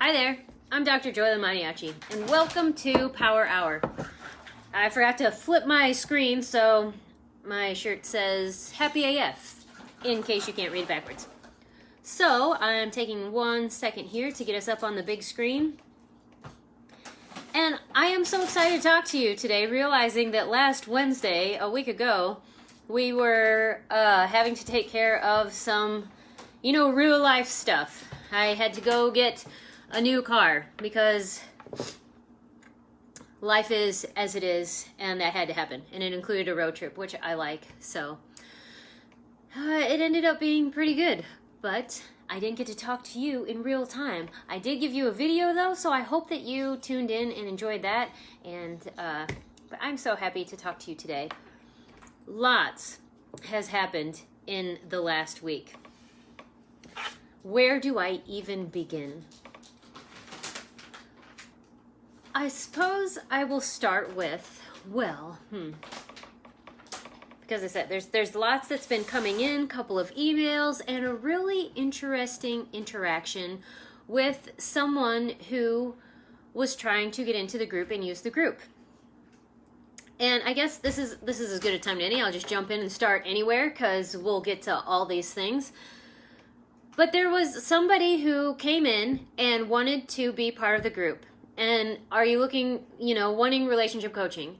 Hi there, I'm Dr. JOYLYN, and welcome to Power Hour. I forgot to flip my screen, so my shirt says Happy AF, in case you can't read it backwards. So, I'm taking 1 second here to get us up on the big screen. And I am so excited to talk to you today, realizing that last Wednesday, a week ago, we were having to take care of some, real life stuff. I had to go get a new car because life is as it is, and that had to happen. And it included a road trip, which I like. So it ended up being pretty good, but I didn't get to talk to you in real time. I did give you a video though, so I hope that you tuned in and enjoyed that. And but I'm so happy to talk to you today. Lots has happened in the last week. Where do I even begin? I suppose I will start with, because I said there's lots that's been coming in, couple of emails, and a really interesting interaction with someone who was trying to get into the group and use the group. And I guess this is as good a time as any. I'll just jump in and start anywhere because we'll get to all these things. But there was somebody who came in and wanted to be part of the group. And are you looking, wanting relationship coaching?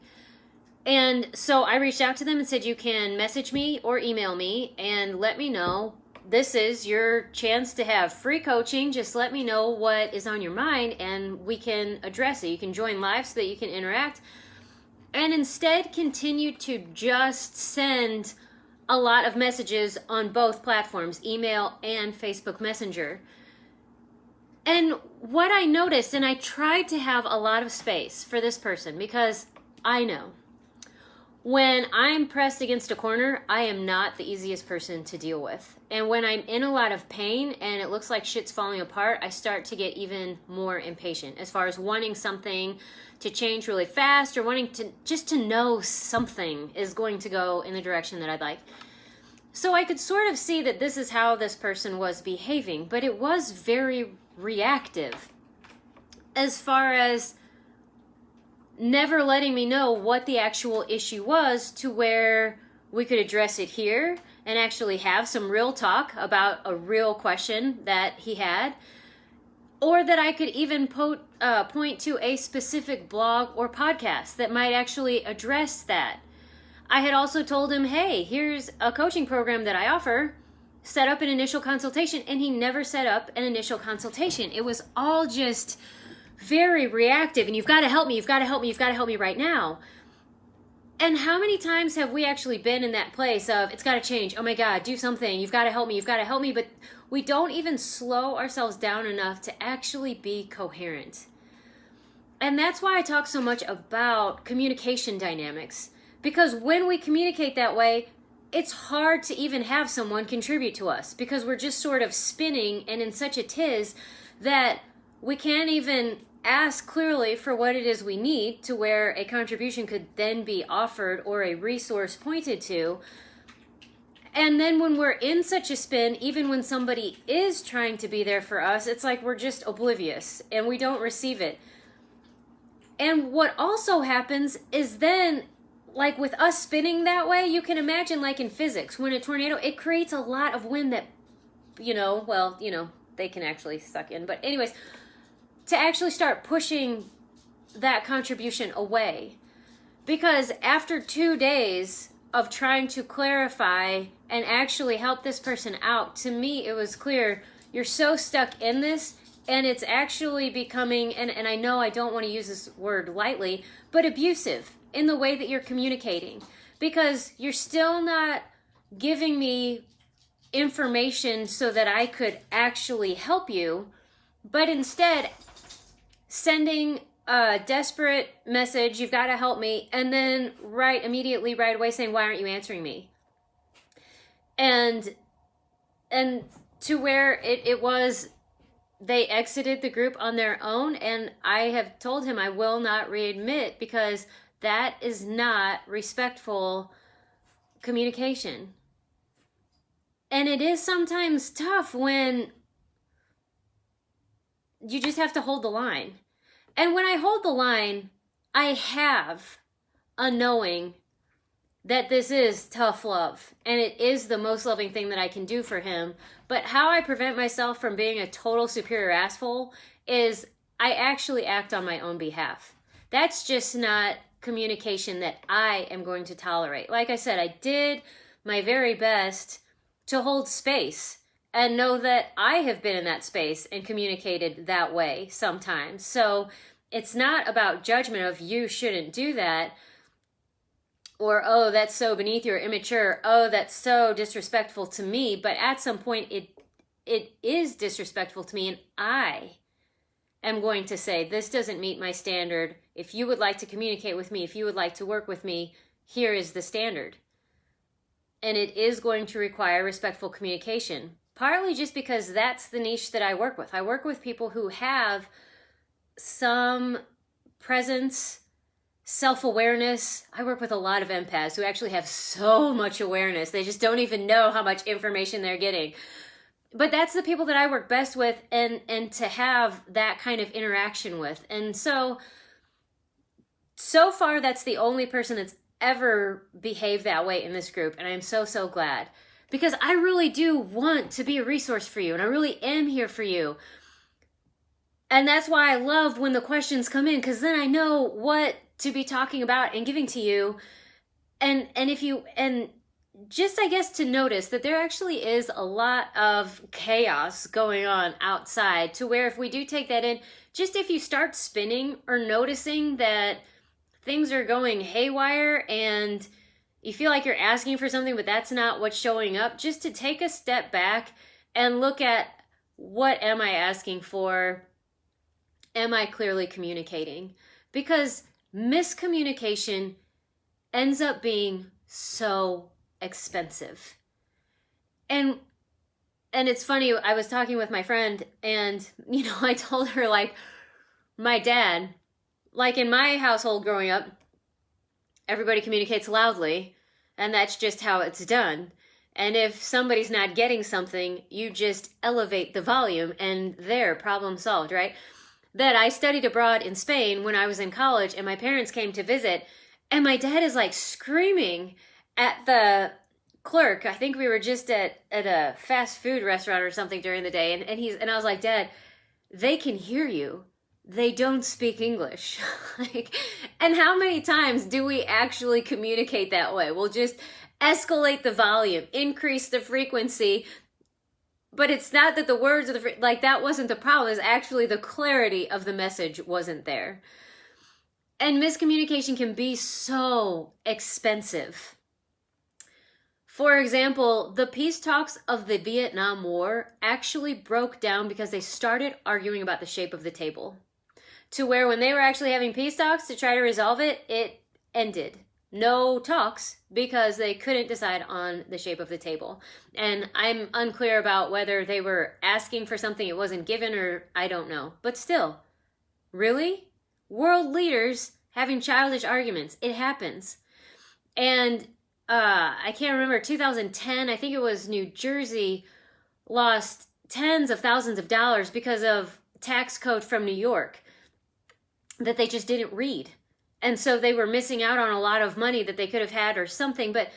And so I reached out to them and said, you can message me or email me and let me know. This is your chance to have free coaching. Just let me know what is on your mind and we can address it. You can join live so that you can interact. And instead continue to just send a lot of messages on both platforms, email and Facebook Messenger. And what I noticed, and I tried to have a lot of space for this person because I know when I'm pressed against a corner, I am not the easiest person to deal with. And when I'm in a lot of pain and it looks like shit's falling apart, I start to get even more impatient as far as wanting something to change really fast or wanting to just to know something is going to go in the direction that I'd like. So I could sort of see that this is how this person was behaving, but it was very reactive as far as never letting me know what the actual issue was to where we could address it here and actually have some real talk about a real question that he had, or that I could even point to a specific blog or podcast that might actually address that. I had also told him, hey, here's a coaching program that I offer. Set up an initial consultation, and he never set up an initial consultation. It was all just very reactive, and you've got to help me, you've got to help me, you've got to help me right now. And how many times have we actually been in that place of, it's got to change, oh my God, do something, you've got to help me, but we don't even slow ourselves down enough to actually be coherent. And that's why I talk so much about communication dynamics, because when we communicate that way, it's hard to even have someone contribute to us because we're just sort of spinning and in such a tiz that we can't even ask clearly for what it is we need to where a contribution could then be offered or a resource pointed to. And then when we're in such a spin, even when somebody is trying to be there for us, it's like we're just oblivious and we don't receive it. And what also happens is then, like with us spinning that way, you can imagine like in physics, when a tornado, it creates a lot of wind that, they can actually suck in. But anyways, to actually start pushing that contribution away. Because after 2 days of trying to clarify and actually help this person out, to me it was clear, you're so stuck in this and it's actually becoming, and I know I don't want to use this word lightly, but abusive in the way that you're communicating, because you're still not giving me information so that I could actually help you, but instead sending a desperate message, you've got to help me, and then immediately right away saying, why aren't you answering me? And to where it was, they exited the group on their own, and I have told him I will not readmit because that is not respectful communication. And it is sometimes tough when you just have to hold the line. And when I hold the line, I have a knowing that this is tough love and it is the most loving thing that I can do for him. But how I prevent myself from being a total superior asshole is I actually act on my own behalf. That's just not communication that I am going to tolerate. Like I said, I did my very best to hold space and know that I have been in that space and communicated that way sometimes. So it's not about judgment of you shouldn't do that, or, oh, that's so beneath you or immature. Oh, that's so disrespectful to me. But at some point, it is disrespectful to me. And I am going to say, this doesn't meet my standard. If you would like to communicate with me, if you would like to work with me, here is the standard. And it is going to require respectful communication. Partly just because that's the niche that I work with. I work with people who have some presence, self-awareness. I work with a lot of empaths who actually have so much awareness. They just don't even know how much information they're getting. But that's the people that I work best with, and to have that kind of interaction with. And so far, that's the only person that's ever behaved that way in this group. And I'm so, so glad. Because I really do want to be a resource for you. And I really am here for you. And that's why I love when the questions come in, because then I know what to be talking about and giving to you. And just, I guess, to notice that there actually is a lot of chaos going on outside, to where if we do take that in, just if you start spinning or noticing that things are going haywire and you feel like you're asking for something, but that's not what's showing up, just to take a step back and look at, what am I asking for? Am I clearly communicating? Because miscommunication ends up being so expensive. And it's funny, I was talking with my friend, and, I told her, like, my dad, like in my household growing up, everybody communicates loudly, and that's just how it's done. And if somebody's not getting something, you just elevate the volume, and there, problem solved, right? That I studied abroad in Spain when I was in college, and my parents came to visit, and my dad is like screaming at the clerk. I think we were just at a fast food restaurant or something during the day, and I was like, Dad, they can hear you. They don't speak English. And how many times do we actually communicate that way? We'll just escalate the volume, increase the frequency. But it's not that the words of that wasn't the problem. It's actually the clarity of the message wasn't there. And miscommunication can be so expensive. For example, the peace talks of the Vietnam War actually broke down because they started arguing about the shape of the table. To where when they were actually having peace talks to try to resolve it, it ended. No talks, because they couldn't decide on the shape of the table. And I'm unclear about whether they were asking for something it wasn't given, or I don't know. But still, really? World leaders having childish arguments. It happens. And I can't remember, 2010, I think it was New Jersey, lost tens of thousands of dollars because of tax code from New York that they just didn't read. And so they were missing out on a lot of money that they could have had or something, but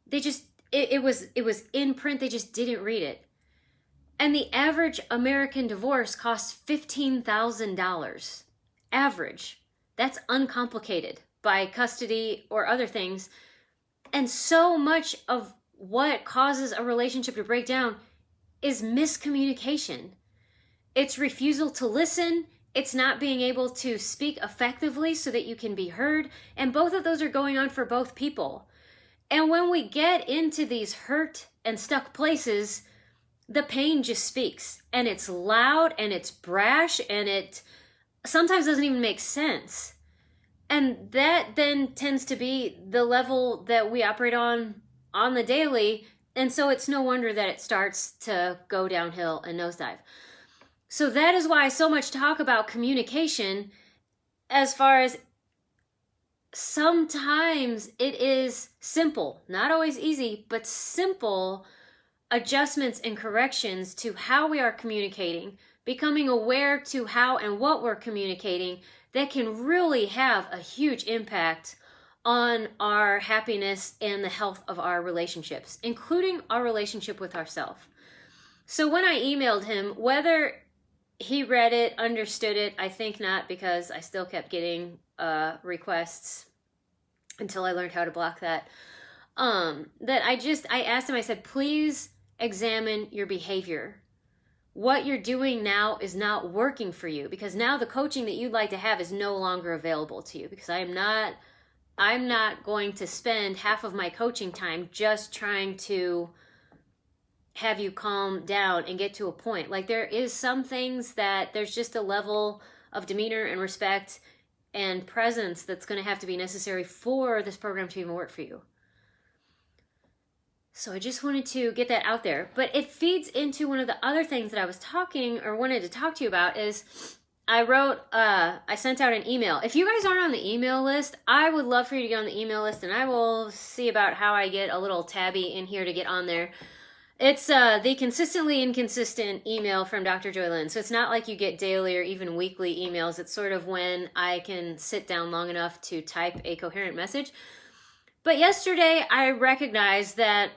they just, it was in print, they just didn't read it. And the average American divorce costs $15,000. Average. That's uncomplicated by custody or other things. And so much of what causes a relationship to break down is miscommunication. It's refusal to listen. It's not being able to speak effectively so that you can be heard. And both of those are going on for both people. And when we get into these hurt and stuck places, the pain just speaks. And it's loud and it's brash and it sometimes doesn't even make sense. And that then tends to be the level that we operate on the daily. And so it's no wonder that it starts to go downhill and nosedive. So that is why I so much talk about communication, as far as sometimes it is simple, not always easy, but simple adjustments and corrections to how we are communicating, becoming aware to how and what we're communicating that can really have a huge impact on our happiness and the health of our relationships, including our relationship with ourselves. So when I emailed him, whether he read it, understood it, I think not, because I still kept getting requests until I learned how to block that. I asked him, I said, please examine your behavior. What you're doing now is not working for you, because now the coaching that you'd like to have is no longer available to you, because I'm not going to spend half of my coaching time just trying to have you calm down and get to a point. Like, there is some things that there's just a level of demeanor and respect and presence that's going to have to be necessary for this program to even work for you. So I just wanted to get that out there. But it feeds into one of the other things that I was wanted to talk to you about is I sent out an email. If you guys aren't on the email list, I would love for you to get on the email list, and I will see about how I get a little tabby in here to get on there. It's the consistently inconsistent email from Dr. JOYLYN. So it's not like you get daily or even weekly emails. It's sort of when I can sit down long enough to type a coherent message. But yesterday I recognized that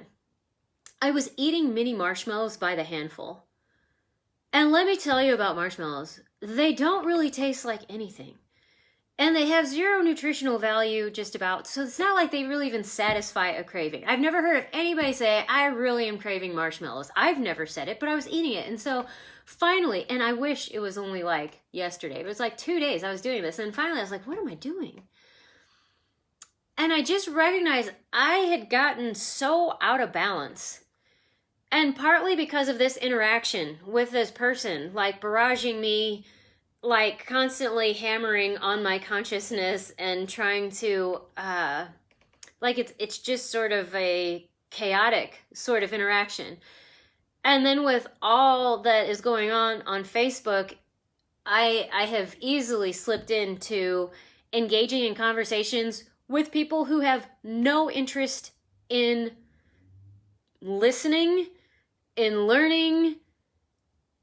I was eating mini marshmallows by the handful. And let me tell you about marshmallows. They don't really taste like anything. And they have zero nutritional value just about. So it's not like they really even satisfy a craving. I've never heard of anybody say, I really am craving marshmallows. I've never said it, but I was eating it. And so finally, and I wish it was only like yesterday. It was like 2 days I was doing this. And finally I was like, what am I doing? And I just recognized I had gotten so out of balance. And partly because of this interaction with this person, like barraging me, like constantly hammering on my consciousness and trying to, it's just sort of a chaotic sort of interaction. And then with all that is going on Facebook, I have easily slipped into engaging in conversations with people who have no interest in listening, in learning,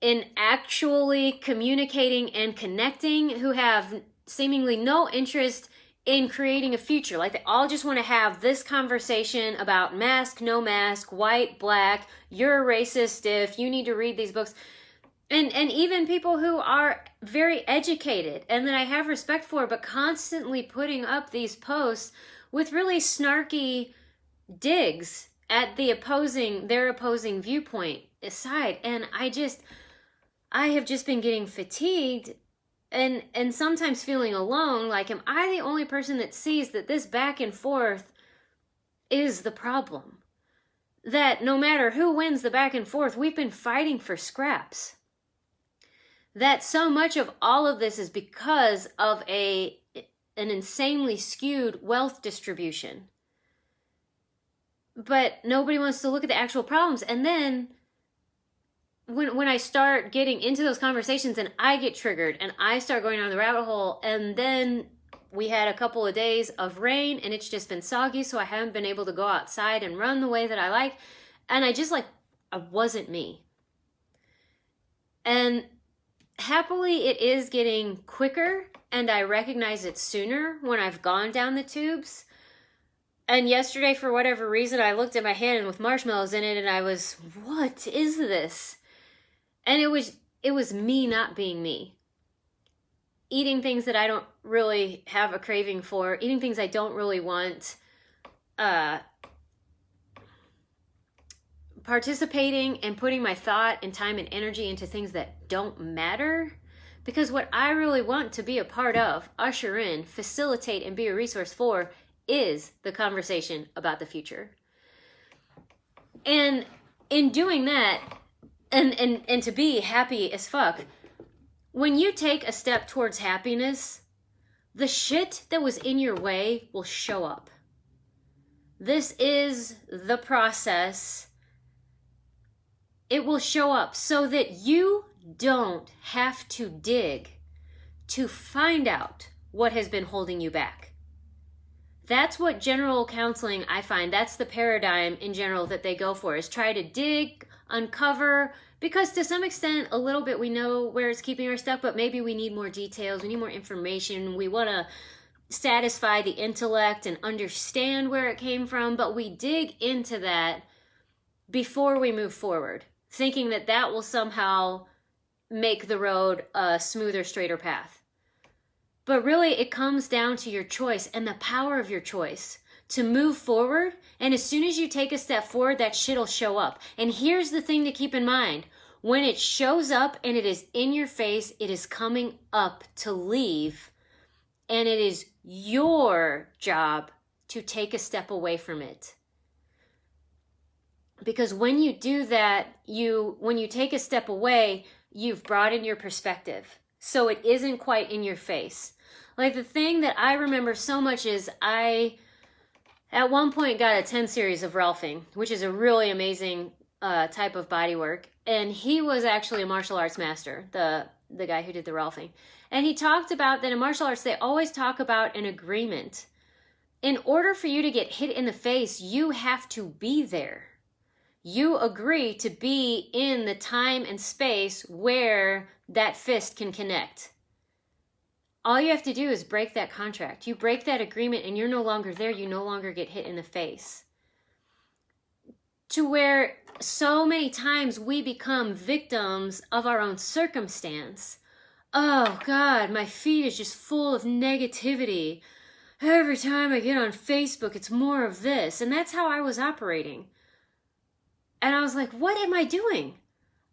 in actually communicating and connecting, who have seemingly no interest in creating a future. Like, they all just want to have this conversation about mask, no mask, white, black, you're a racist if you need to read these books. And even people who are very educated and that I have respect for, but constantly putting up these posts with really snarky digs at their opposing viewpoint aside. And I have just been getting fatigued and sometimes feeling alone. Like, am I the only person that sees that this back and forth is the problem? That no matter who wins the back and forth, we've been fighting for scraps. That so much of all of this is because of an insanely skewed wealth distribution. But nobody wants to look at the actual problems. And then when I start getting into those conversations and I get triggered and I start going down the rabbit hole, and then we had a couple of days of rain and it's just been soggy, so I haven't been able to go outside and run the way that I like. And I wasn't me. And happily, it is getting quicker, and I recognize it sooner when I've gone down the tubes. And yesterday, for whatever reason, I looked at my hand with marshmallows in it, and I was, what is this? And it was me not being me. Eating things that I don't really have a craving for, eating things I don't really want, participating and putting my thought and time and energy into things that don't matter. Because what I really want to be a part of, usher in, facilitate, and be a resource for is the conversation about the future. And in doing that, and to be happy as fuck, when you take a step towards happiness, the shit that was in your way will show up. This is the process. It will show up so that you don't have to dig to find out what has been holding you back. That's what general counseling, I find, that's the paradigm in general that they go for, is try to dig, uncover, Because to some extent, a little bit we know where it's keeping us stuck, but maybe we need more details, we need more information, we want to satisfy the intellect and understand where it came from, but we dig into that before we move forward, thinking that that will somehow make the road a smoother, straighter path. But really, it comes down to your choice and the power of your choice to move forward. And as soon as you take a step forward, that shit'll show up. And here's the thing to keep in mind. When it shows up and it is in your face, it is coming up to leave. And it is your job to take a step away from it. Because when you do that, when you take a step away, you've broadened your perspective. So it isn't quite in your face. Like the thing that I remember so much is at one point got a 10 series of Ralphing, which is a really amazing type of body work. And he was actually a martial arts master, the guy who did the Ralphing. And he talked about that in martial arts, they always talk about an agreement. In order for you to get hit in the face, you have to be there. You agree to be in the time and space where that fist can connect. All you have to do is break that contract. You break that agreement and you're no longer there. You no longer get hit in the face. To where so many times we become victims of our own circumstance. Oh God, my feed is just full of negativity. Every time I get on Facebook, it's more of this. And that's how I was operating. And I was like, what am I doing?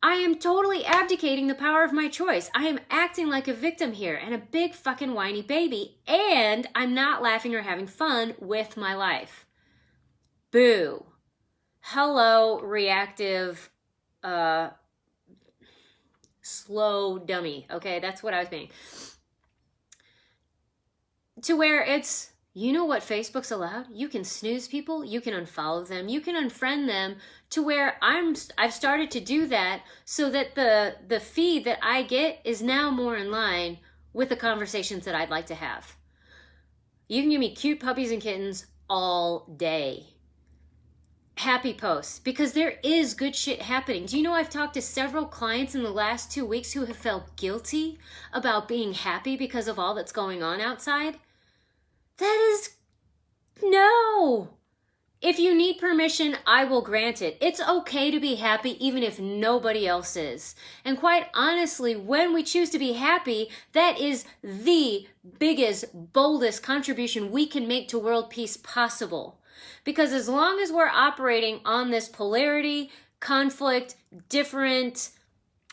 I am totally abdicating the power of my choice. I am acting like a victim here and a big fucking whiny baby. And I'm not laughing or having fun with my life. Boo. Hello, reactive, slow dummy. Okay, that's what I was being. To where it's, you know what Facebook's allowed? You can snooze people, you can unfollow them, you can unfriend them, to where I've started to do that so that the feed that I get is now more in line with the conversations that I'd like to have. You can give me cute puppies and kittens all day. Happy posts, because there is good shit happening. Do you know I've talked to several clients in the last 2 weeks who have felt guilty about being happy because of all that's going on outside? That is, no. If you need permission, I will grant it. It's okay to be happy even if nobody else is. And quite honestly, when we choose to be happy, that is the biggest, boldest contribution we can make to world peace possible. Because as long as we're operating on this polarity, conflict, different,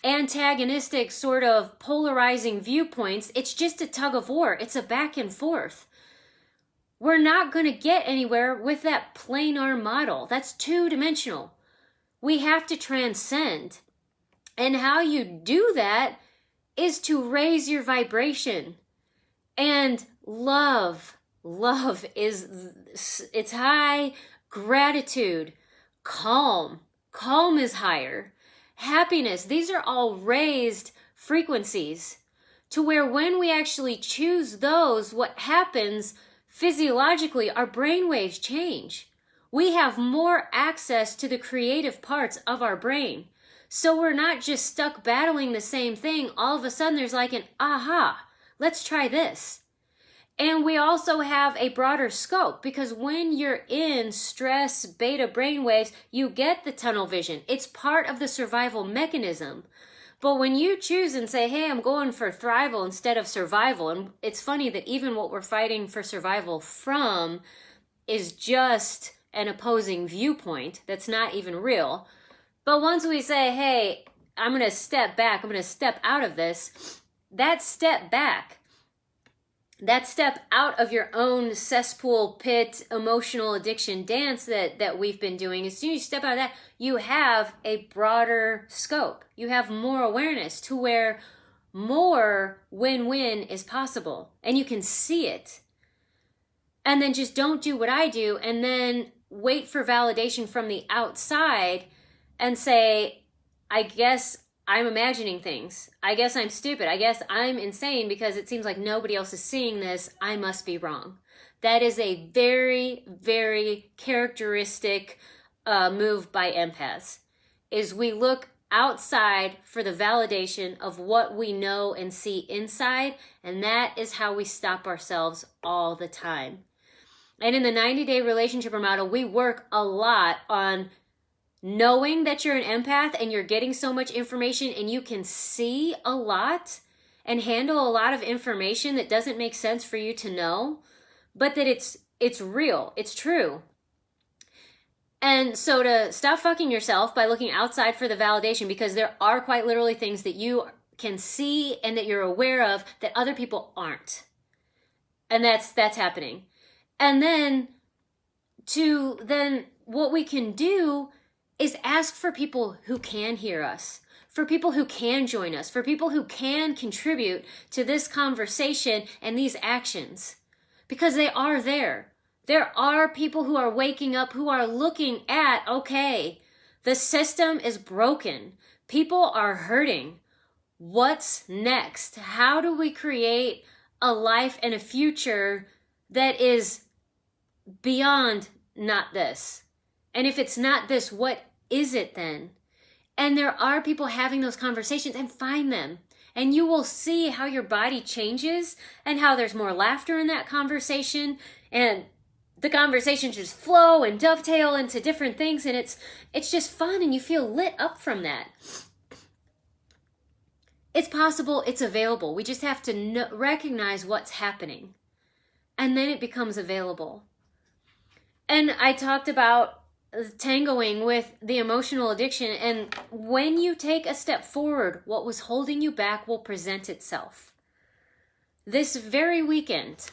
antagonistic sort of polarizing viewpoints, it's just a tug of war. It's a back and forth. We're not going to get anywhere with that planar model. That's two-dimensional. We have to transcend. And how you do that is to raise your vibration. And love is, it's high. Gratitude, calm is higher. Happiness, these are all raised frequencies. To where when we actually choose those, what happens physiologically, our brain waves change. We have more access to the creative parts of our brain. So we're not just stuck battling the same thing. All of a sudden there's like an aha, let's try this. And we also have a broader scope, because when you're in stress, beta brainwaves, you get the tunnel vision. It's part of the survival mechanism. But when you choose and say, hey, I'm going for thrival instead of survival, and it's funny that even what we're fighting for survival from is just an opposing viewpoint that's not even real. But once we say, hey, I'm going to step back, I'm going to step out of this, that step back, that step out of your own cesspool pit emotional addiction dance that we've been doing, as soon as you step out of that, you have a broader scope. You have more awareness to where more win-win is possible. And you can see it. And then just don't do what I do and then wait for validation from the outside and say, I guess I'm imagining things. I guess I'm stupid. I guess I'm insane because it seems like nobody else is seeing this. I must be wrong. That is a very, very characteristic move by empaths. Is we look outside for the validation of what we know and see inside, and that is how we stop ourselves all the time. And in the 90-day relationship model, we work a lot on knowing that you're an empath and you're getting so much information and you can see a lot and handle a lot of information that doesn't make sense for you to know, but that it's real, it's true. And so to stop fucking yourself by looking outside for the validation, because there are quite literally things that you can see and that you're aware of that other people aren't. And that's happening. And then what we can do is ask for people who can hear us, for people who can join us, for people who can contribute to this conversation and these actions, because they are there. There are people who are waking up, who are looking at, okay, the system is broken. People are hurting. What's next? How do we create a life and a future that is beyond not this? And if it's not this, what is it then? And there are people having those conversations, and find them. And you will see how your body changes and how there's more laughter in that conversation, and the conversations just flow and dovetail into different things, and it's just fun, and you feel lit up from that. It's possible, it's available. We just have to recognize what's happening, and then it becomes available. And I talked about tangoing with the emotional addiction, and when you take a step forward, what was holding you back will present itself. This very weekend,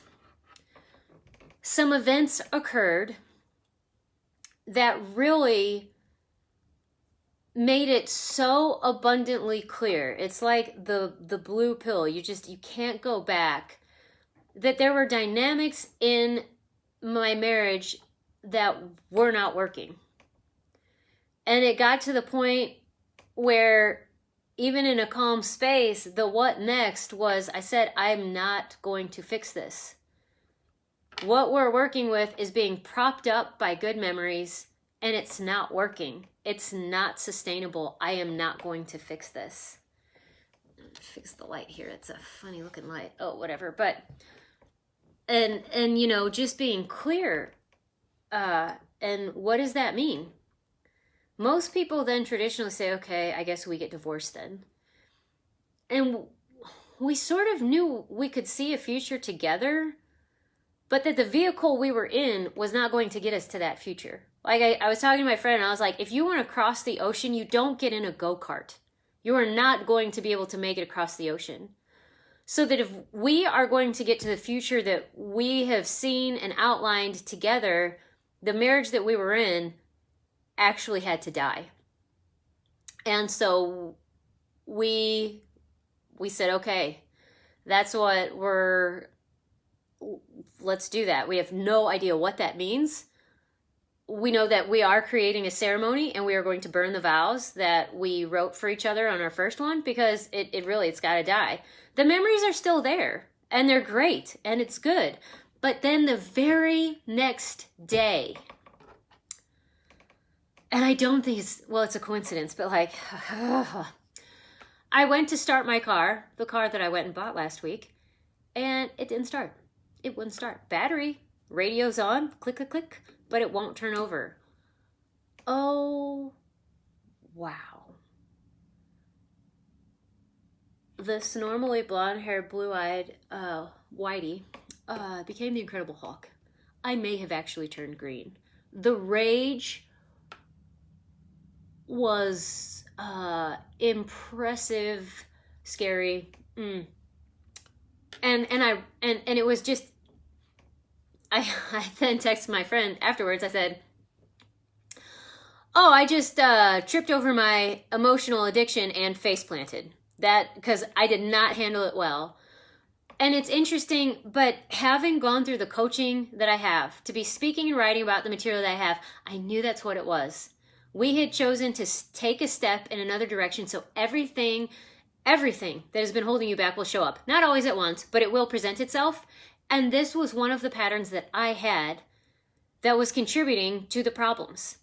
some events occurred that really made it so abundantly clear. It's like the blue pill. You can't go back. That there were dynamics in my marriage that were not working. And it got to the point where even in a calm space, the what next was, I said, I'm not going to fix this. What we're working with is being propped up by good memories, and it's not working. It's not sustainable. I am not going to fix this. Fix the light here. It's a funny looking light. Oh, whatever. But, and just being clear. And what does that mean? Most people then traditionally say, okay, I guess we get divorced then. And we sort of knew we could see a future together, but that the vehicle we were in was not going to get us to that future. Like I was talking to my friend, and I was like, if you want to cross the ocean, you don't get in a go-kart. You are not going to be able to make it across the ocean. So that if we are going to get to the future that we have seen and outlined together, the marriage that we were in actually had to die. And so we said, okay, that's what let's do that. We have no idea what that means. We know that we are creating a ceremony, and we are going to burn the vows that we wrote for each other on our first one, because it's got to die. The memories are still there, and they're great, and it's good. But then the very next day, and I don't think it's a coincidence, but I went to start my car, the car that I went and bought last week, and it didn't start. It wouldn't start. Battery, radio's on, click, click, click, but it won't turn over. Oh, wow. This normally blonde-haired, blue-eyed Whitey became the Incredible Hulk. I may have actually turned green. The rage was impressive, scary, and it was just. I then texted my friend afterwards. I said, "Oh, I just tripped over my emotional addiction and face planted that because I did not handle it well." And it's interesting, but having gone through the coaching that I have, to be speaking and writing about the material that I have, I knew that's what it was. We had chosen to take a step in another direction, so everything that has been holding you back will show up. Not always at once, but it will present itself. And this was one of the patterns that I had that was contributing to the problems.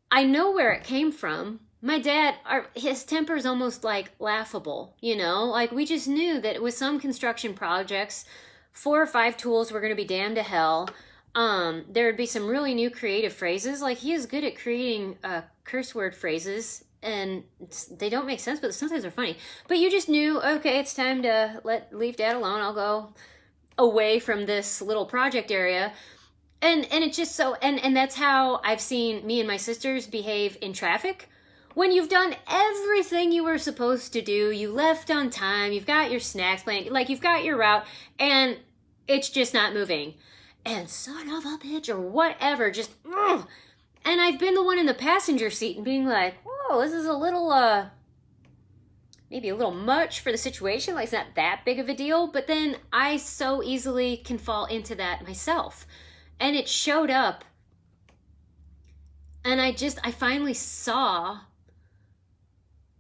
I know where it came from, my dad, his temper is almost like laughable, you know? Like, we just knew that with some construction projects, 4 or 5 tools were going to be damned to hell. There would be some really new creative phrases. Like, he is good at creating curse word phrases, and they don't make sense, but sometimes they're funny. But you just knew, okay, it's time to leave dad alone. I'll go away from this little project area. And it's just so, and that's how I've seen me and my sisters behave in traffic. When you've done everything you were supposed to do, you left on time, you've got your snacks planned, like you've got your route, and it's just not moving. And son of a bitch, or whatever, just, ugh. And I've been the one in the passenger seat and being like, whoa, this is a little, maybe a little much for the situation, like it's not that big of a deal, but then I so easily can fall into that myself. And it showed up, and I finally saw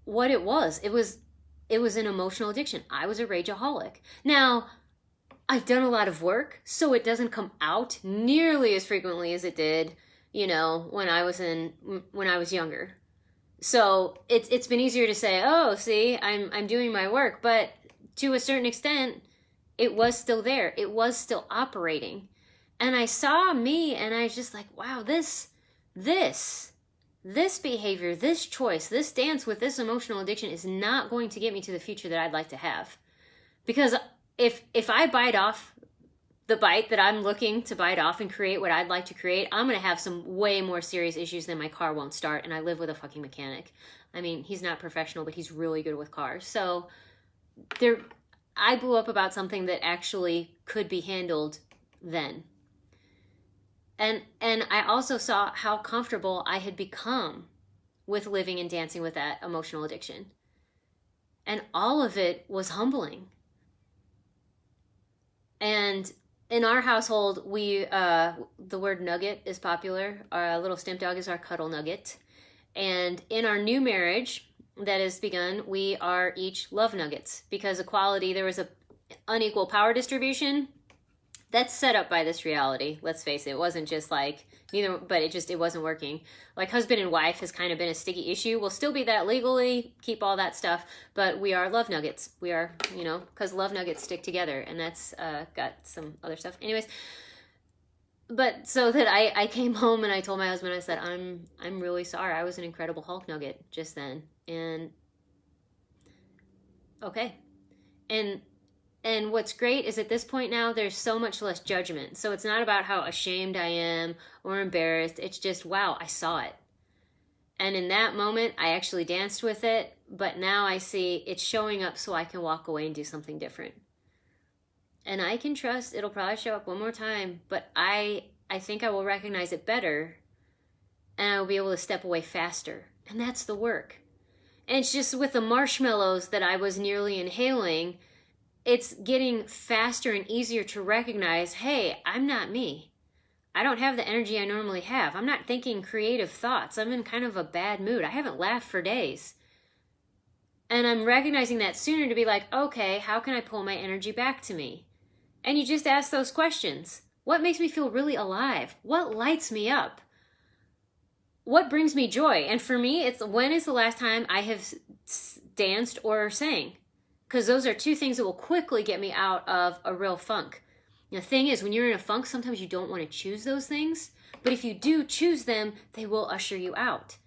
what it was. It was an emotional addiction. I was a rageaholic. Now, I've done a lot of work, so it doesn't come out nearly as frequently as it did, you know, when I was younger. So it's been easier to say, oh, see, I'm doing my work, but to a certain extent, it was still there. It was still operating. And I saw me, and I was just like, wow, this behavior, this choice, this dance with this emotional addiction is not going to get me to the future that I'd like to have. Because if I bite off the bite that I'm looking to bite off and create what I'd like to create, I'm going to have some way more serious issues than my car won't start, and I live with a fucking mechanic. I mean, he's not professional, but he's really good with cars. So I blew up about something that actually could be handled then. And I also saw how comfortable I had become with living and dancing with that emotional addiction. And all of it was humbling. And in our household, the word nugget is popular. Our little Stimp dog is our cuddle nugget. And in our new marriage that has begun, we are each love nuggets. Because equality, there was a unequal power distribution. That's set up by this reality. Let's face it. It wasn't just like neither, but it wasn't working. Like husband and wife has kind of been a sticky issue. We'll still be that legally, keep all that stuff, but we are love nuggets. We are, you know, because love nuggets stick together, and that's got some other stuff. Anyways, but so that I came home and I told my husband, I said, I'm really sorry. I was an incredible Hulk nugget just then, and okay, and what's great is at this point now, there's so much less judgment. So it's not about how ashamed I am or embarrassed. It's just, wow, I saw it. And in that moment, I actually danced with it. But now I see it's showing up so I can walk away and do something different. And I can trust it'll probably show up one more time. But I think I will recognize it better. And I will be able to step away faster. And that's the work. And it's just with the marshmallows that I was nearly inhaling, it's getting faster and easier to recognize, hey, I'm not me. I don't have the energy I normally have. I'm not thinking creative thoughts. I'm in kind of a bad mood. I haven't laughed for days. And I'm recognizing that sooner to be like, okay, how can I pull my energy back to me? And you just ask those questions. What makes me feel really alive? What lights me up? What brings me joy? And for me, it's when is the last time I have danced or sang? Because those are two things that will quickly get me out of a real funk. The thing is, when you're in a funk, sometimes you don't want to choose those things. But if you do choose them, they will usher you out.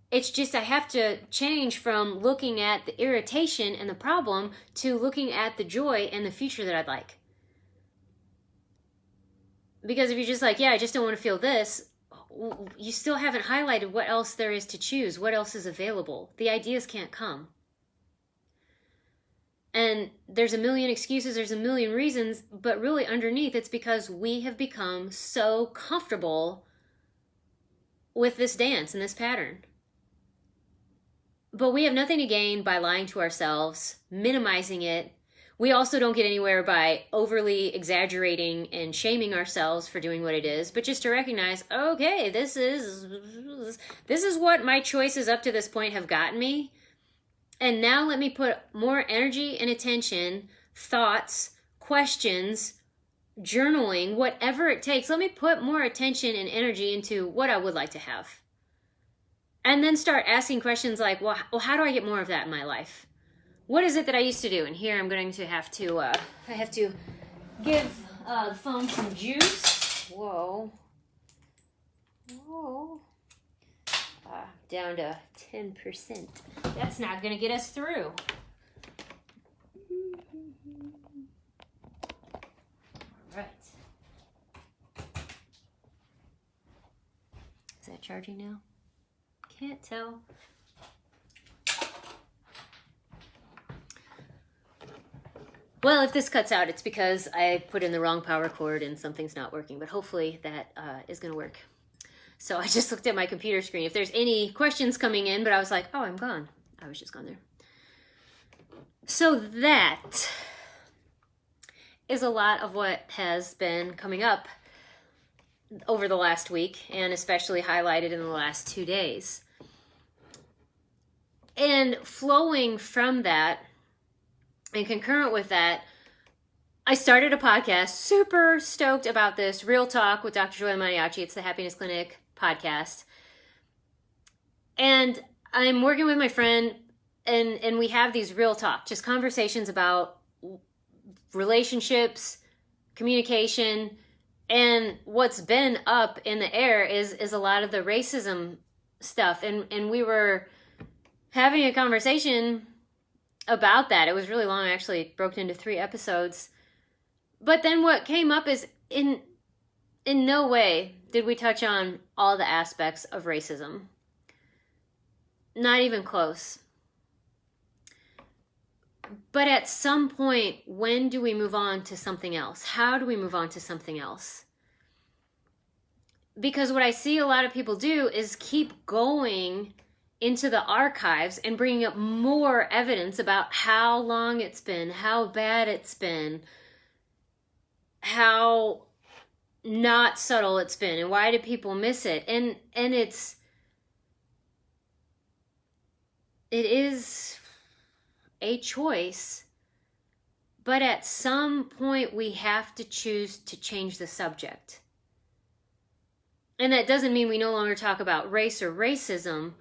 It's just I have to change from looking at the irritation and the problem to looking at the joy and the future that I'd like. Because if you're just like, yeah, I just don't want to feel this, you still haven't highlighted what else there is to choose, what else is available. The ideas can't come. And there's a million excuses, there's a million reasons, but really underneath it's because we have become so comfortable with this dance and this pattern. But we have nothing to gain by lying to ourselves, minimizing it. We also don't get anywhere by overly exaggerating and shaming ourselves for doing what it is, but just to recognize, okay, this is what my choices up to this point have gotten me. And now let me put more energy and attention, thoughts, questions, journaling, whatever it takes. Let me put more attention and energy into what I would like to have. And then start asking questions like, well, how do I get more of that in my life? What is it that I used to do? And here I'm going to have to, I have to give the phone some juice. Whoa. Whoa. Down to 10%. That's not going to get us through. All right. Is that charging now? Can't tell. Well, if this cuts out, it's because I put in the wrong power cord and something's not working, but hopefully that is going to work. So I just looked at my computer screen. If there's any questions coming in, but I was like, oh, I'm gone. I was just gone there. So that is a lot of what has been coming up over the last week, and especially highlighted in the last 2 days. And flowing from that, and concurrent with that, I started a podcast, super stoked about this, Real Talk with Dr. JOYLYN. It's the Happiness Clinic podcast. And I'm working with my friend, and we have these real talk, just conversations about relationships, communication, and what's been up in the air is a lot of the racism stuff. And we were having a conversation about that. It was really long. I actually broke it into 3 episodes. But then what came up is in no way did we touch on all the aspects of racism. Not even close. But at some point, when do we move on to something else? How do we move on to something else? Because what I see a lot of people do is keep going into the archives and bringing up more evidence about how long it's been, how bad it's been, how not subtle it's been, and why did people miss it? And it is a choice, but at some point we have to choose to change the subject. And that doesn't mean we no longer talk about race or racism,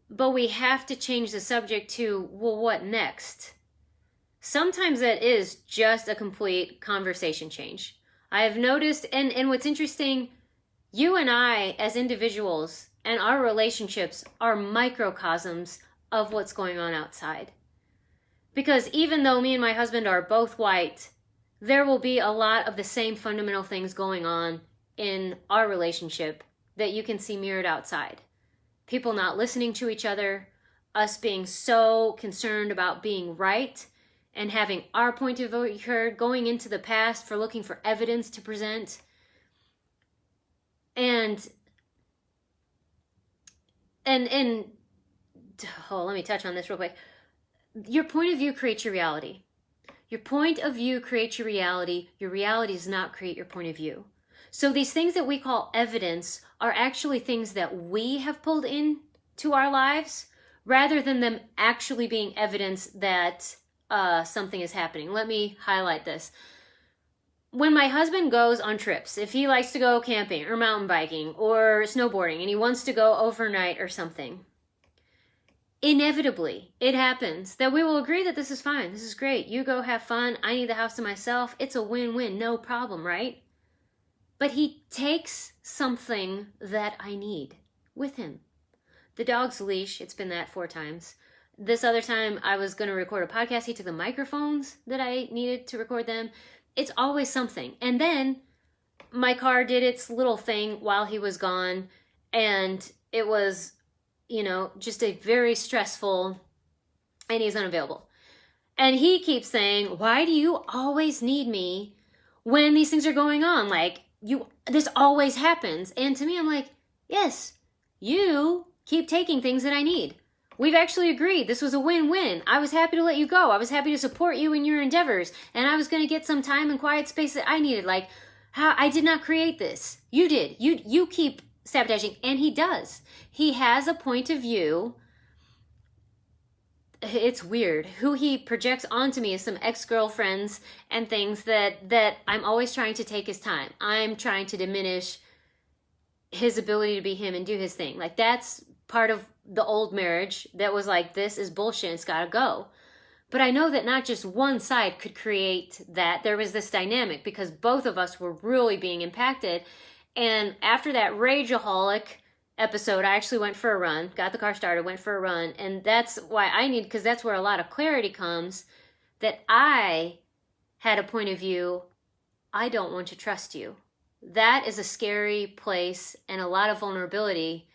but we have to change the subject to, well, what next? Sometimes that is just a complete conversation change. I have noticed, and what's interesting, you and I as individuals and our relationships are microcosms of what's going on outside. Because even though me and my husband are both white, there will be a lot of the same fundamental things going on in our relationship that you can see mirrored outside. People not listening to each other, us being so concerned about being right and having our point of view heard, going into the past for looking for evidence to present. And let me touch on this real quick. Your point of view creates your reality. Your point of view creates your reality. Your reality does not create your point of view. So these things that we call evidence are actually things that we have pulled in to our lives rather than them actually being evidence that something is happening. Let me highlight this. When my husband goes on trips, if he likes to go camping or mountain biking or snowboarding and he wants to go overnight or something, inevitably it happens that we will agree that this is fine. This is great. You go have fun. I need the house to myself. It's a win-win. No problem, right? But he takes something that I need with him. The dog's leash, it's been that 4 times. This other time I was going to record a podcast, he took the microphones that I needed to record them. It's always something. And then my car did its little thing while he was gone. And it was, just a very stressful, and he's unavailable. And he keeps saying, why do you always need me when these things are going on? Like, this always happens. And to me, I'm like, yes, you keep taking things that I need. We've actually agreed this was a win-win. I was happy to let you go. I was happy to support you in your endeavors. And I was going to get some time and quiet space that I needed. Like, how I did not create this. You did. You keep sabotaging. And he does. He has a point of view. It's weird. Who he projects onto me is some ex-girlfriends and things that I'm always trying to take his time. I'm trying to diminish his ability to be him and do his thing. Like, that's part of the old marriage that was like, this is bullshit, it's gotta go. But I know that not just one side could create that. There was this dynamic because both of us were really being impacted. And after that rageaholic episode, I actually went for a run, got the car started, went for a run. And that's why because that's where a lot of clarity comes, that I had a point of view, I don't want to trust you. That is a scary place and a lot of vulnerability,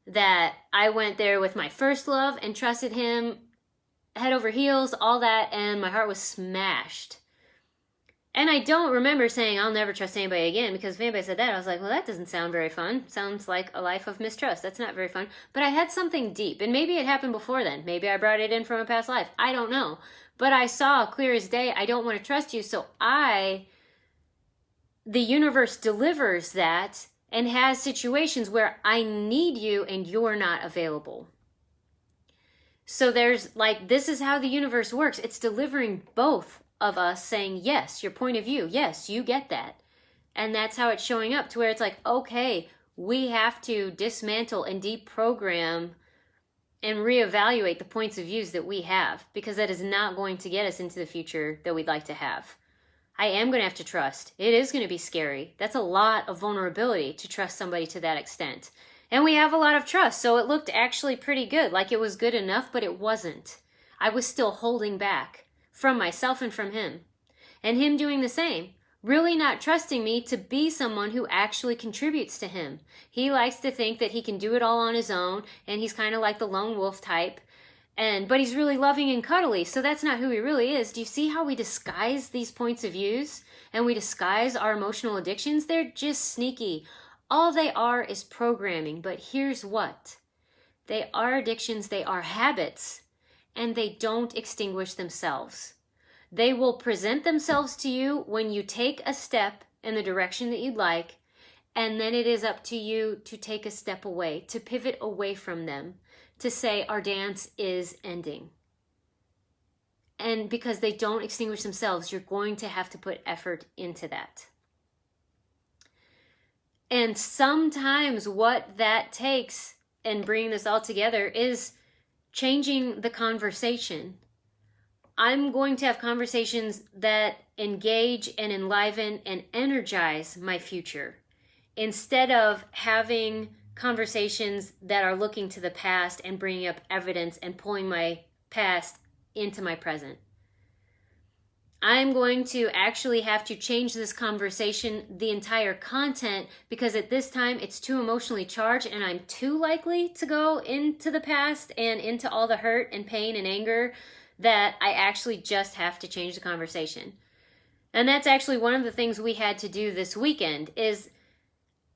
that I went there with my first love and trusted him head over heels, all that, and my heart was smashed. And I don't remember saying, I'll never trust anybody again, because if anybody said that, I was like, well, that doesn't sound very fun. Sounds like a life of mistrust. That's not very fun. But I had something deep, and maybe it happened before then. Maybe I brought it in from a past life. I don't know. But I saw clear as day, I don't want to trust you, so the universe delivers that and has situations where I need you and you're not available. So there's like, this is how the universe works. It's delivering both of us saying, yes, your point of view. Yes, you get that. And that's how it's showing up, to where it's like, okay, we have to dismantle and deprogram and reevaluate the points of views that we have, because that is not going to get us into the future that we'd like to have. I am going to have to trust. It is going to be scary. That's a lot of vulnerability to trust somebody to that extent. And we have a lot of trust, so it looked actually pretty good, like it was good enough, but it wasn't. I was still holding back from myself and from him. And him doing the same, really not trusting me to be someone who actually contributes to him. He likes to think that he can do it all on his own, and he's kind of like the lone wolf type. But he's really loving and cuddly, so that's not who he really is. Do you see how we disguise these points of views? And we disguise our emotional addictions? They're just sneaky. All they are is programming, but here's what. They are addictions, they are habits, and they don't extinguish themselves. They will present themselves to you when you take a step in the direction that you'd like, and then it is up to you to take a step away, to pivot away from them, to say our dance is ending. And because they don't extinguish themselves, you're going to have to put effort into that. And sometimes what that takes, and bringing this all together, is changing the conversation. I'm going to have conversations that engage and enliven and energize my future, instead of having conversations that are looking to the past and bringing up evidence and pulling my past into my present. I'm going to actually have to change this conversation, the entire content, because at this time it's too emotionally charged and I'm too likely to go into the past and into all the hurt and pain and anger, that I actually just have to change the conversation. And that's actually one of the things we had to do this weekend. Is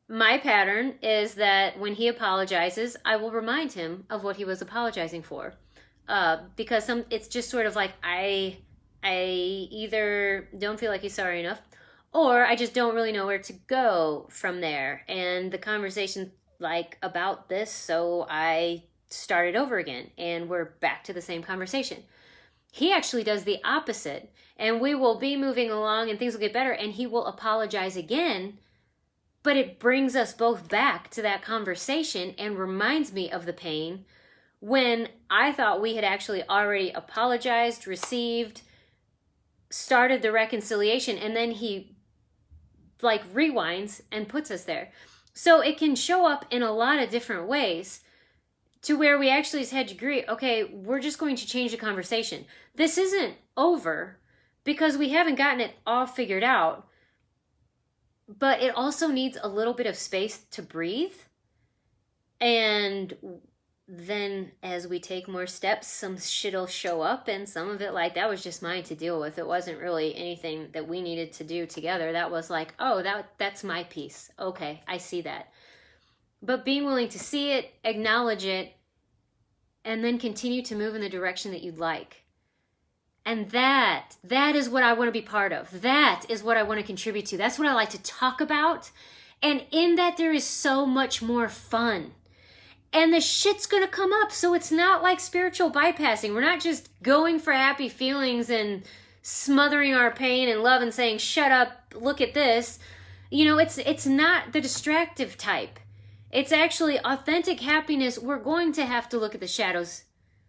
my pattern is that when he apologizes, I will remind him of what he was apologizing for. Because it's just sort of like I either don't feel like he's sorry enough, or I just don't really know where to go from there. And the conversation like about this, so I started over again and we're back to the same conversation. He actually does the opposite, and we will be moving along and things will get better and he will apologize again, but it brings us both back to that conversation and reminds me of the pain when I thought we had actually already apologized, received, started the reconciliation, and then he like rewinds and puts us there. So it can show up in a lot of different ways, to where we actually had to agree, okay, we're just going to change the conversation. This isn't over because we haven't gotten it all figured out, but it also needs a little bit of space to breathe. And then as we take more steps, some shit'll show up, and some of it, like, that was just mine to deal with. It wasn't really anything that we needed to do together. That was like, oh, that's my piece. Okay, I see that. But being willing to see it, acknowledge it, and then continue to move in the direction that you'd like. And that is what I want to be part of. That is what I want to contribute to. That's what I like to talk about. And in that, there is so much more fun. And the shit's going to come up. So it's not like spiritual bypassing. We're not just going for happy feelings and smothering our pain and love and saying, shut up, look at this. You know, it's not the distractive type. It's actually authentic happiness. We're going to have to look at the shadows,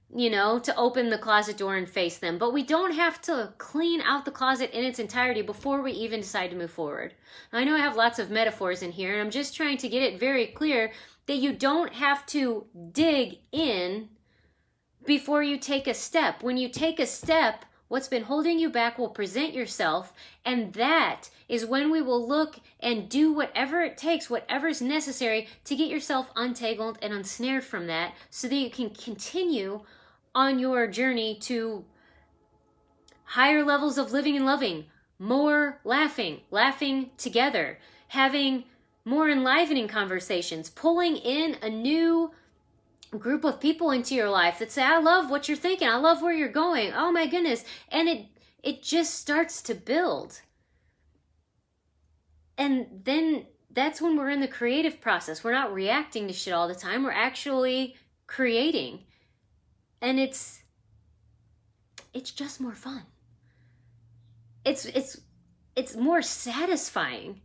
to open the closet door and face them. But we don't have to clean out the closet in its entirety before we even decide to move forward. I know I have lots of metaphors in here, and I'm just trying to get it very clear that you don't have to dig in before you take a step. When you take a step, what's been holding you back will present yourself, and that is when we will look and do whatever it takes, whatever is necessary to get yourself untangled and unsnared from that, so that you can continue on your journey to higher levels of living and loving, more laughing together, having more enlivening conversations, pulling in a new group of people into your life that say, I love what you're thinking, I love where you're going, oh my goodness. And it just starts to build. And then that's when we're in the creative process. We're not reacting to shit all the time. We're actually creating. And it's just more fun. It's more satisfying.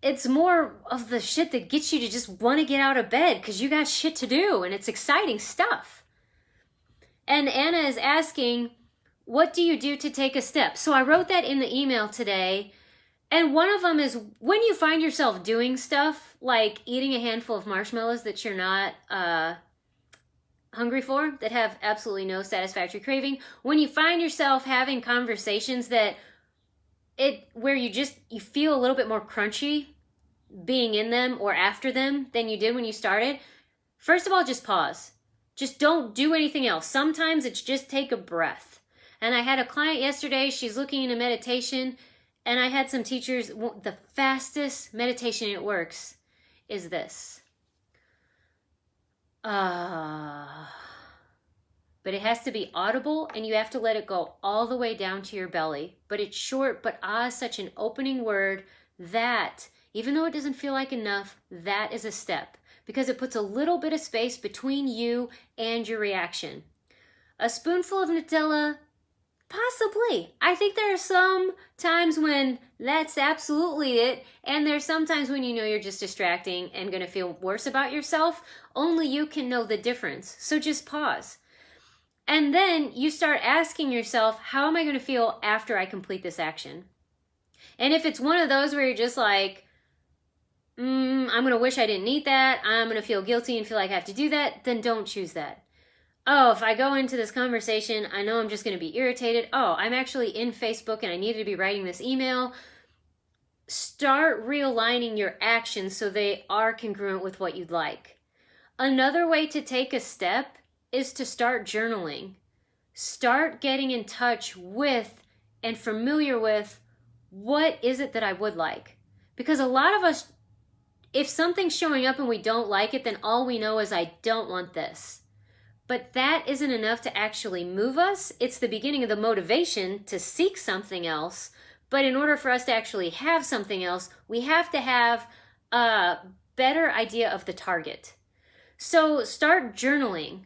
It's more of the shit that gets you to just want to get out of bed because you got shit to do, and it's exciting stuff. And Anna is asking, what do you do to take a step? So I wrote that in the email today. And one of them is when you find yourself doing stuff like eating a handful of marshmallows that you're not hungry for, that have absolutely no satisfactory craving, when you find yourself having conversations where you feel a little bit more crunchy being in them or after them than you did when you started, first of all, just pause. Just don't do anything else. Sometimes it's just take a breath. And I had a client yesterday, she's looking into meditation, and I had some teachers, the fastest meditation it works is this. But it has to be audible, and you have to let it go all the way down to your belly. But it's short, but is such an opening word that, even though it doesn't feel like enough, that is a step. Because it puts a little bit of space between you and your reaction. A spoonful of Nutella, possibly. I think there are some times when that's absolutely it, and there's sometimes when you're just distracting and going to feel worse about yourself. Only you can know the difference. So just pause. And then you start asking yourself, how am I going to feel after I complete this action? And if it's one of those where you're just like, I'm going to wish I didn't eat that, I'm going to feel guilty and feel like I have to do that, then don't choose that. Oh, if I go into this conversation, I know I'm just going to be irritated. Oh, I'm actually in Facebook and I needed to be writing this email. Start realigning your actions so they are congruent with what you'd like. Another way to take a step is to start journaling. Start getting in touch with and familiar with what is it that I would like. Because a lot of us, if something's showing up and we don't like it, then all we know is I don't want this. But that isn't enough to actually move us. It's the beginning of the motivation to seek something else. But in order for us to actually have something else, we have to have a better idea of the target. So start journaling,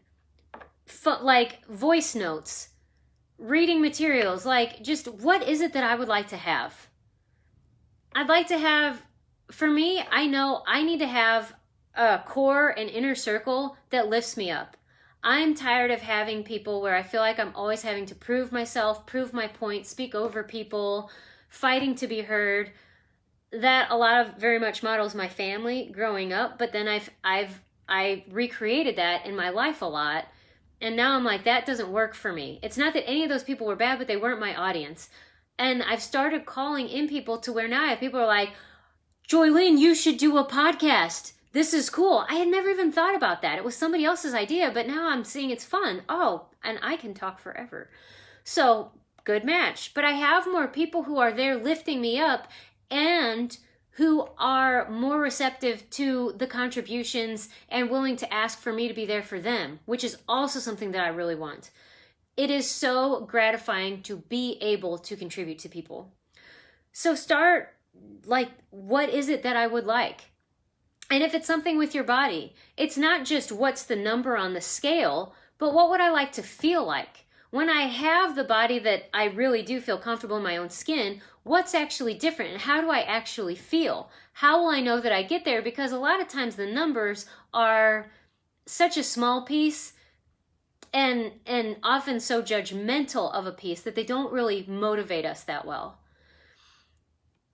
like voice notes, reading materials, like just what is it that I would like to have? I'd like to have, for me, I know I need to have a core and inner circle that lifts me up. I'm tired of having people where I feel like I'm always having to prove myself, prove my point, speak over people, fighting to be heard. That very much models my family growing up, but then I recreated that in my life a lot. And now I'm like, that doesn't work for me. It's not that any of those people were bad, but they weren't my audience. And I've started calling in people to where now I have people are like, JOYLYN, you should do a podcast. This is cool. I had never even thought about that. It was somebody else's idea, but now I'm seeing it's fun. Oh, and I can talk forever. So, good match. But I have more people who are there lifting me up and who are more receptive to the contributions and willing to ask for me to be there for them, which is also something that I really want. It is so gratifying to be able to contribute to people. So start, like, what is it that I would like? And if it's something with your body, it's not just what's the number on the scale, but what would I like to feel like? when I have the body that I really do feel comfortable in my own skin, what's actually different and how do I actually feel? How will I know that I get there? Because a lot of times the numbers are such a small piece and often so judgmental of a piece that they don't really motivate us that well.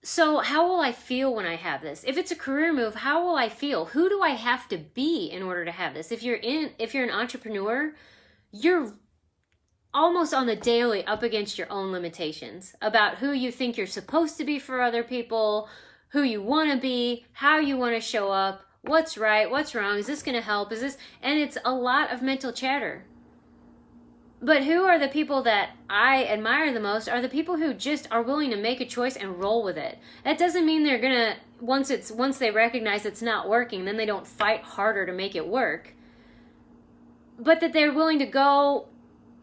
So how will I feel when I have this? If it's a career move, how will I feel? Who do I have to be in order to have this? If you're an entrepreneur, you're almost on the daily up against your own limitations about who you think you're supposed to be for other people, who you want to be, how you want to show up, what's right, what's wrong, is this going to help, is this, and it's a lot of mental chatter. But who are the people that I admire the most are the people who just are willing to make a choice and roll with it. That doesn't mean they're going to, once they recognize it's not working, then they don't fight harder to make it work. But that they're willing to go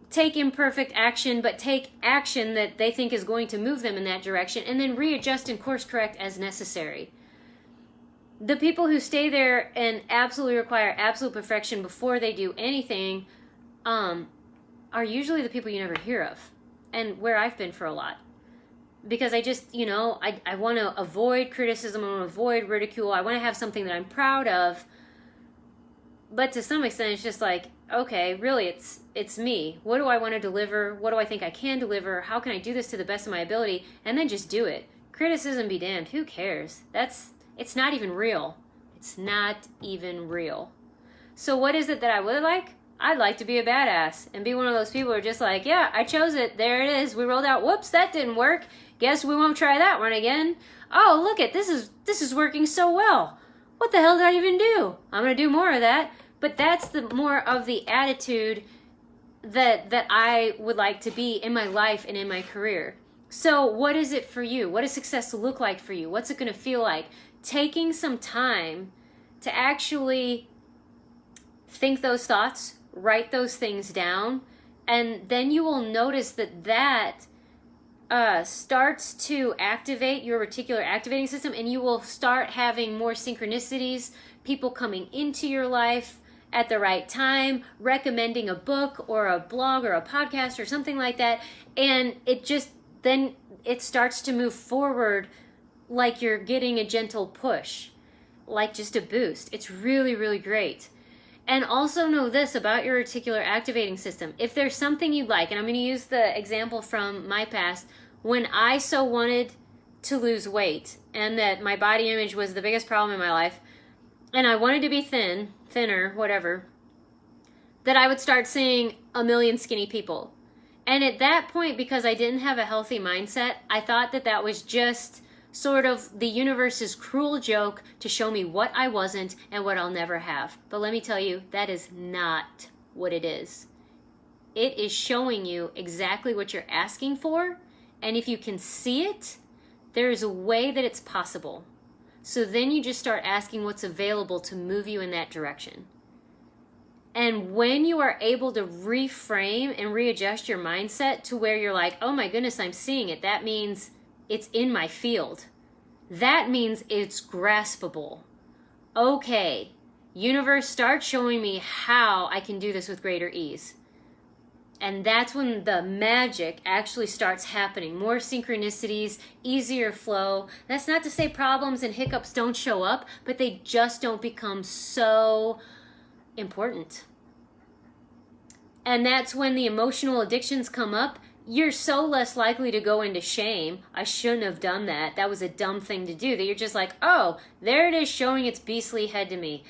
take imperfect action, but take action that they think is going to move them in that direction, and then readjust and course correct as necessary. The people who stay there and absolutely require absolute perfection before they do anything are usually the people you never hear of, and where I've been for a lot. Because I just, I want to avoid criticism, I want to avoid ridicule, I want to have something that I'm proud of. But to some extent, it's just like, okay, really, it's me. What do I want to deliver? What do I think I can deliver? How can I do this to the best of my ability? And then just do it. Criticism be damned. Who cares? It's not even real. It's not even real. So what is it that I would like? I'd like to be a badass and be one of those people who are just like, yeah, I chose it. There it is. We rolled out. Whoops, that didn't work. Guess we won't try that one again. Oh, look at this is working so well. What the hell did I even do? I'm going to do more of that. But that's the more of the attitude that I would like to be in my life and in my career. So what is it for you? What does success look like for you? What's it going to feel like? Taking some time to actually think those thoughts, write those things down, and then you will notice that starts to activate your reticular activating system, and you will start having more synchronicities, people coming into your life at the right time, recommending a book or a blog or a podcast or something like that, and then it starts to move forward like you're getting a gentle push, like just a boost. It's really, really great. And also know this about your reticular activating system. If there's something you'd like, and I'm going to use the example from my past, when I so wanted to lose weight and that my body image was the biggest problem in my life, and I wanted to be thinner, whatever, that I would start seeing a million skinny people. And at that point, because I didn't have a healthy mindset, I thought that was just sort of the universe's cruel joke to show me what I wasn't and what I'll never have. But let me tell you, that is not what it is. It is showing you exactly what you're asking for, and if you can see it, there is a way that it's possible. So then you just start asking what's available to move you in that direction. And when you are able to reframe and readjust your mindset to where you're like, oh my goodness, I'm seeing it. That means it's in my field. That means it's graspable. Okay, universe, start showing me how I can do this with greater ease. And that's when the magic actually starts happening. More synchronicities, easier flow. That's not to say problems and hiccups don't show up, but they just don't become so important. And that's when the emotional addictions come up. You're so less likely to go into shame. I shouldn't have done that. That was a dumb thing to do. That you're just like, oh, there it is showing its beastly head to me.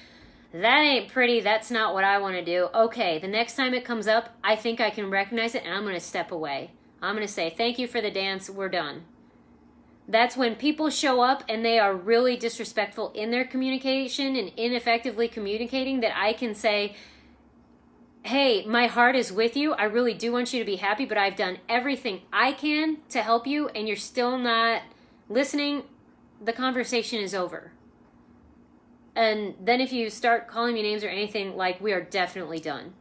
That ain't pretty. That's not what I want to do. Okay, the next time it comes up, I think I can recognize it and I'm going to step away. I'm going to say, thank you for the dance. We're done. That's when people show up and they are really disrespectful in their communication and ineffectively communicating, that I can say, hey, my heart is with you. I really do want you to be happy, but I've done everything I can to help you and you're still not listening. The conversation is over. And then if you start calling me names or anything, like, we are definitely done.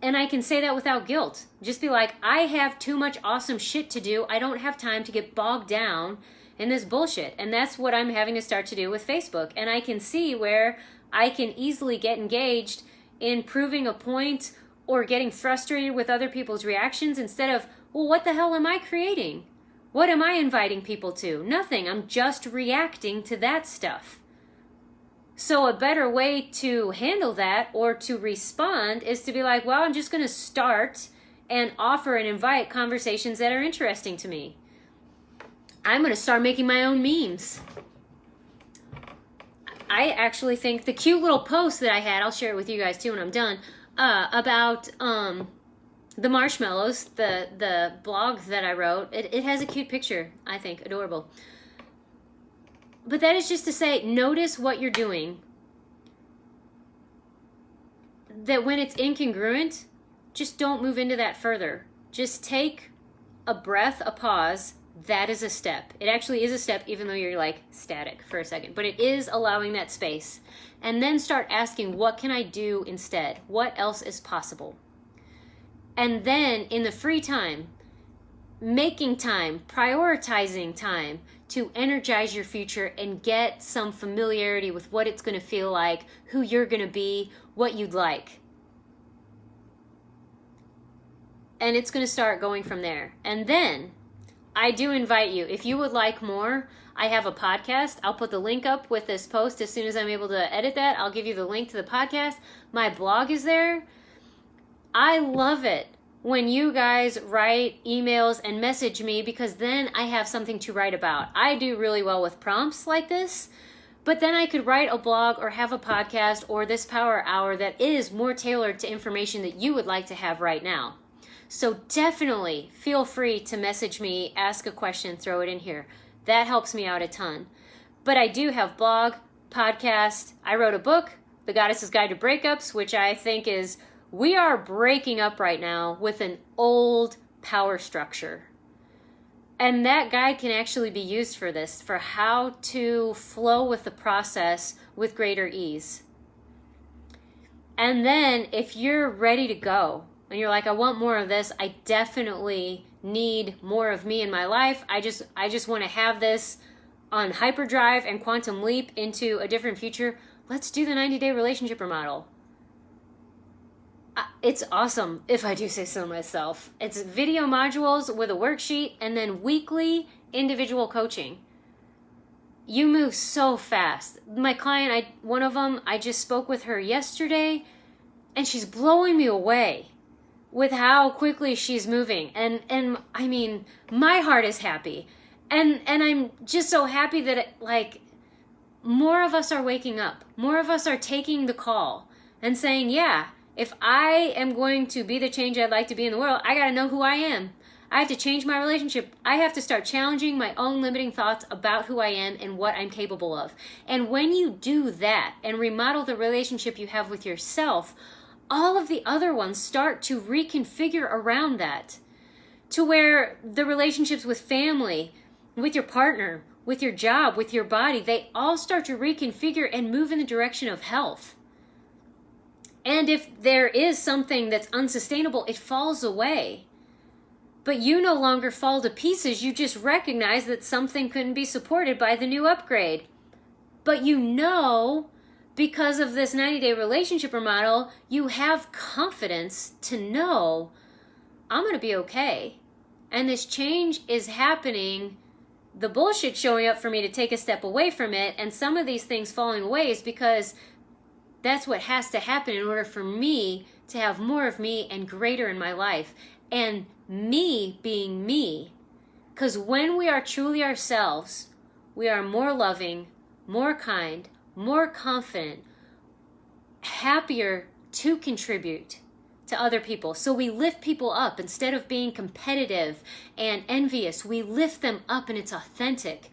And I can say that without guilt. Just be like, I have too much awesome shit to do. I don't have time to get bogged down in this bullshit. And that's what I'm having to start to do with Facebook. And I can see where I can easily get engaged in proving a point or getting frustrated with other people's reactions instead of, well, what the hell am I creating? What am I inviting people to? Nothing. I'm just reacting to that stuff. So a better way to handle that or to respond is to be like, well, I'm just going to start and offer and invite conversations that are interesting to me. I'm going to start making my own memes. I actually think the cute little post that I had, I'll share it with you guys too when I'm done, about the marshmallows, the blog that I wrote. It has a cute picture, I think, adorable. But that is just to say, notice what you're doing. That when it's incongruent, just don't move into that further. Just take a breath, a pause. That is a step. It actually is a step, even though you're like static for a second. But it is allowing that space. And then start asking, what can I do instead? What else is possible? And then in the free time, making time, prioritizing time to energize your future and get some familiarity with what it's going to feel like, who you're going to be, what you'd like. And it's going to start going from there. And then I do invite you, if you would like more, I have a podcast. I'll put the link up with this post as soon as I'm able to edit that. I'll give you the link to the podcast. My blog is there. I love it when you guys write emails and message me, because then I have something to write about. I do really well with prompts like this, but then I could write a blog or have a podcast or this power hour that is more tailored to information that you would like to have right now. So definitely feel free to message me, ask a question, throw it in here. That helps me out a ton. But I do have blog, podcast. I wrote a book, The Goddess's Guide to Breakups, which I think is, we are breaking up right now with an old power structure. And that guide can actually be used for this, for how to flow with the process with greater ease. And then if you're ready to go, and you're like, I want more of this, I definitely need more of me in my life. I just want to have this on hyperdrive and quantum leap into a different future. Let's do the 90-day relationship remodel. It's awesome, if I do say so myself. It's video modules with a worksheet and then weekly individual coaching. You move so fast. My client, one of them, I just spoke with her yesterday, and she's blowing me away with how quickly she's moving. And I mean, my heart is happy. And I'm just so happy that more of us are waking up. More of us are taking the call and saying, yeah, if I am going to be the change I'd like to be in the world, I got to know who I am. I have to change my relationship. I have to start challenging my own limiting thoughts about who I am and what I'm capable of. And when you do that and remodel the relationship you have with yourself, all of the other ones start to reconfigure around that, to where the relationships with family, with your partner, with your job, with your body, they all start to reconfigure and move in the direction of health. And if there is something that's unsustainable, it falls away. But you no longer fall to pieces. You just recognize that something couldn't be supported by the new upgrade. But you know, because of this 90-day relationship remodel, you have confidence to know, I'm going to be okay. And this change is happening. The bullshit showing up for me to take a step away from it, and some of these things falling away is because that's what has to happen in order for me to have more of me and greater in my life. And me being me. Because when we are truly ourselves, we are more loving, more kind, more confident, happier to contribute to other people. So we lift people up instead of being competitive and envious. We lift them up and it's authentic.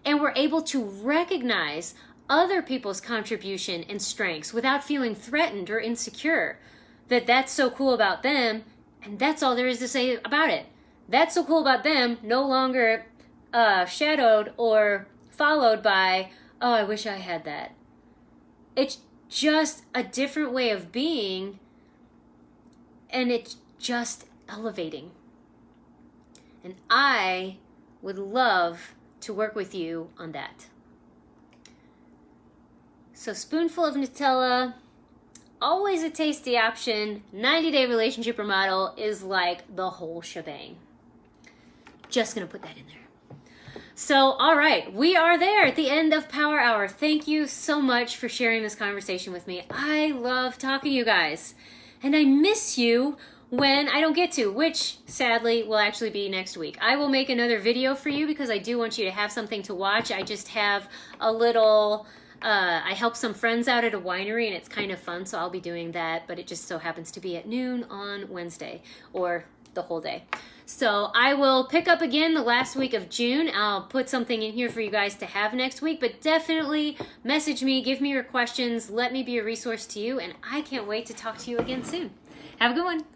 And we're able to recognize other people's contribution and strengths without feeling threatened or insecure. That's so cool about them, and that's all there is to say about it. That's so cool about them, no longer shadowed or followed by, oh, I wish I had that. It's just a different way of being, and it's just elevating. And I would love to work with you on that. So spoonful of Nutella, always a tasty option. 90-day relationship remodel is like the whole shebang. Just gonna put that in there. So, all right, we are there at the end of Power Hour. Thank you so much for sharing this conversation with me. I love talking to you guys, and I miss you when I don't get to, which sadly will actually be next week. I will make another video for you because I do want you to have something to watch. I just have a little, I help some friends out at a winery, and it's kind of fun, so I'll be doing that, but it just so happens to be at noon on Wednesday, or the whole day. So I will pick up again the last week of June. I'll put something in here for you guys to have next week, but definitely message me, give me your questions, let me be a resource to you, and I can't wait to talk to you again soon. Have a good one.